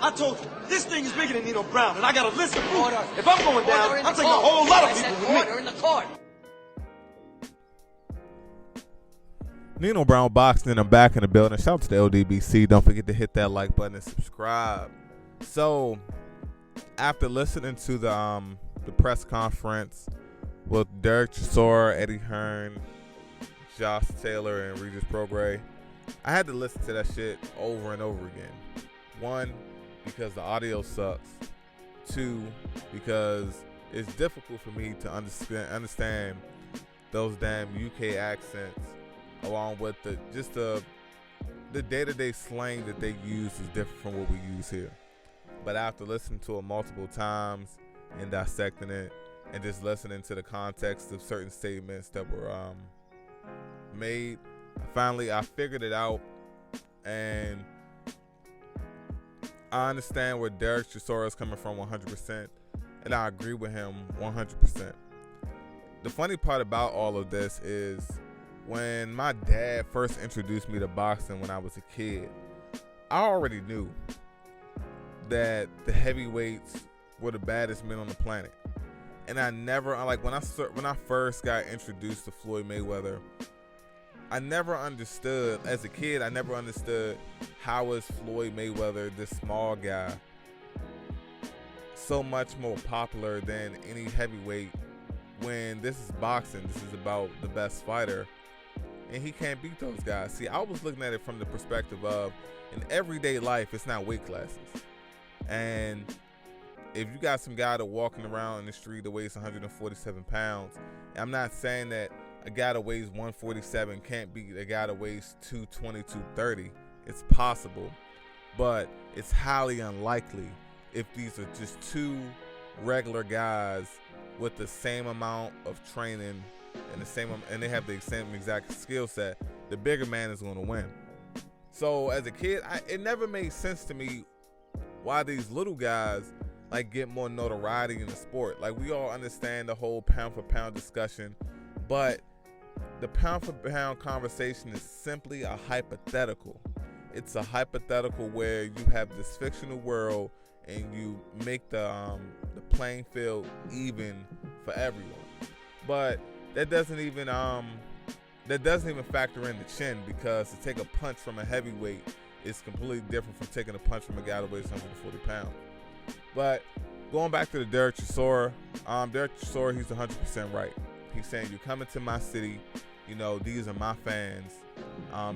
I told you, this thing is bigger than Nino Brown, and I gotta listen. Order. If I'm going down, Order in I'm the taking a court. whole lot I of said people with order me. in the court. Nino Brown Boxing, and I'm back in the building. Shout out to the LDBC. Don't forget to hit that like button and subscribe. So, after listening to the press conference with Derek Chisora, Eddie Hearn, Josh Taylor, and Regis Prograis, I had to listen to that shit over and over again. One, because the audio sucks. Two, because it's difficult for me to understand those damn UK accents, along with the day-to-day slang that they use is different from what we use here. But after listening to it multiple times and dissecting it and just listening to the context of certain statements that were made, finally I figured it out, and I understand where Derek Chisora is coming from 100%, and I agree with him 100%. The funny part about all of this is when my dad first introduced me to boxing when I was a kid, I already knew that the heavyweights were the baddest men on the planet. And I never, like, when I first got introduced to Floyd Mayweather, I never understood, as a kid, I never understood how is Floyd Mayweather, this small guy, so much more popular than any heavyweight when this is boxing. This is about the best fighter, and he can't beat those guys. See, I was looking at it from the perspective of, in everyday life, it's not weight classes. And if you got some guy that walking around in the street that weighs 147 pounds, I'm not saying that a guy that weighs 147 can't beat a guy that weighs 220, 230. It's possible, but it's highly unlikely if these are just two regular guys with the same amount of training and they have the same exact skill set. The bigger man is going to win. So as a kid, it never made sense to me why these little guys like get more notoriety in the sport. Like, we all understand the whole pound for pound discussion, but the pound for pound conversation is simply a hypothetical. It's a hypothetical where you have this fictional world and you make the playing field even for everyone. But that doesn't even factor in the chin, because to take a punch from a heavyweight is completely different from taking a punch from a guy that weighs 140 pounds. But going back to the Derek Chisora, he's 100% right. He's saying, you're coming to my city, you know, these are my fans.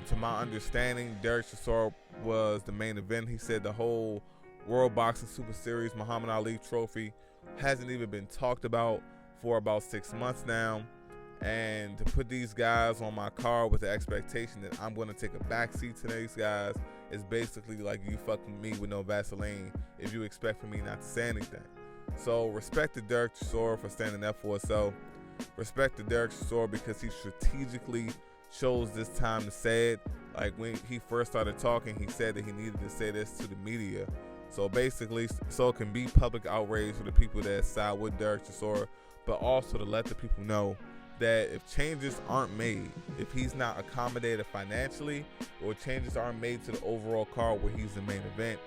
To my understanding, Derek Chisora was the main event. He said the whole World Boxing Super Series Muhammad Ali trophy hasn't even been talked about for about 6 months now. And to put these guys on my card with the expectation that I'm going to take a backseat to these guys is basically like you fucking me with no Vaseline if you expect for me not to say anything. So respect to Derek Chisora for standing up for himself. Respect to Derek Chisora because he strategically chose this time to say it. Like, when he first started talking, he said that he needed to say this to the media. So basically, so it can be public outrage for the people that side with Derek Chisora, but also to let the people know that if changes aren't made, if he's not accommodated financially, or changes aren't made to the overall card where he's the main event,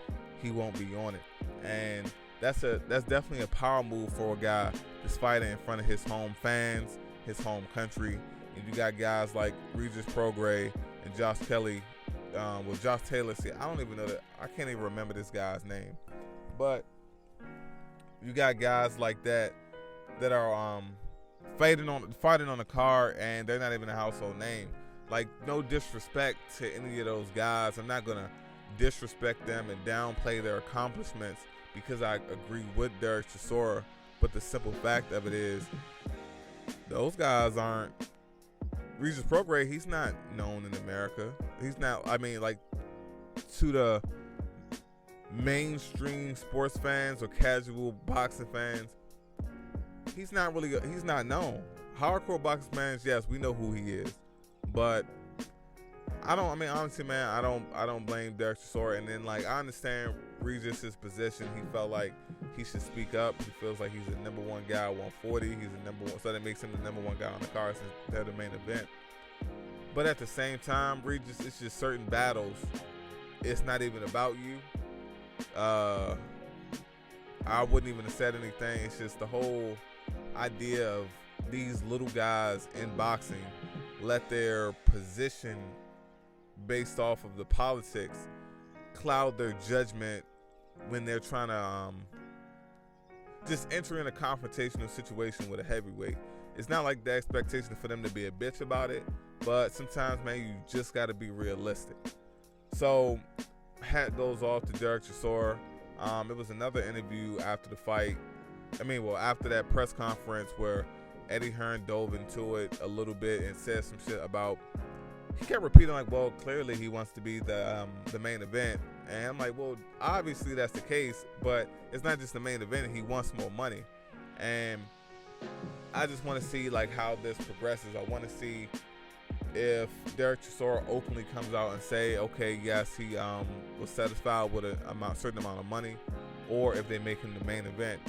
he won't be on it. And that's definitely a power move for a guy that's fighting in front of his home fans, his home country. And you got guys like Regis Prograis and Josh Kelly. Josh Taylor. See, I don't even know that. I can't even remember this guy's name. But you got guys like that are fighting on the card, and they're not even a household name. Like, no disrespect to any of those guys. I'm not gonna disrespect them and downplay their accomplishments because I agree with Derek Chisora. But the simple fact of it is, those guys aren't. Regis Prograis, he's not known in America. He's not. I mean, like, to the mainstream sports fans or casual boxing fans, he's not known. Hardcore boxing fans, yes, we know who he is, but honestly, man, I don't blame Derek Chisora. And then, like, I understand Regis's position. He felt like he should speak up. He feels like he's the number one guy at 140. He's the number one, so that makes him the number one guy on the card since they're the main event. But at the same time, Regis, it's just certain battles. It's not even about you. I wouldn't even have said anything. It's just the whole idea of these little guys in boxing let their position based off of the politics cloud their judgment when they're trying to just enter in a confrontational situation with a heavyweight. It's not like the expectation for them to be a bitch about it, but sometimes, man, you just got to be realistic. So, hat goes off to Derek Chisora. It was another interview after the fight. After that press conference where Eddie Hearn dove into it a little bit and said some shit about, he kept repeating like, well, clearly he wants to be the main event. And I'm like, well, obviously that's the case, but it's not just the main event. He wants more money. And I just want to see like how this progresses. I want to see if Derek Chisora openly comes out and say, okay, yes, he was satisfied with a certain amount of money, or if they make him the main event.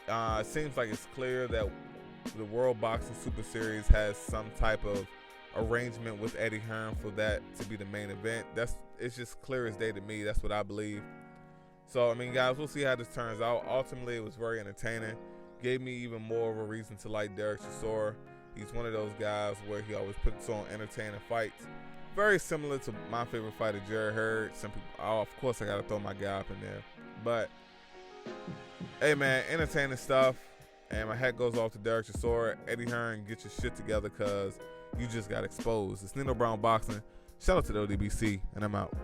It seems like it's clear that the World Boxing Super Series has some type of arrangement with Eddie Hearn for that to be the main event. It's just clear as day to me. That's what I believe. So, guys, we'll see how this turns out. Ultimately, it was very entertaining. Gave me even more of a reason to like Derek Chisora. He's one of those guys where he always puts on entertaining fights. Very similar to my favorite fighter, Jarrett Hearn. Some people, of course, I got to throw my guy up in there. But, hey, man, entertaining stuff. And my hat goes off to Derek Chisora. Eddie Hearn, get your shit together because you just got exposed. It's Nino Brown Boxing. Shout out to the ODBC, and I'm out.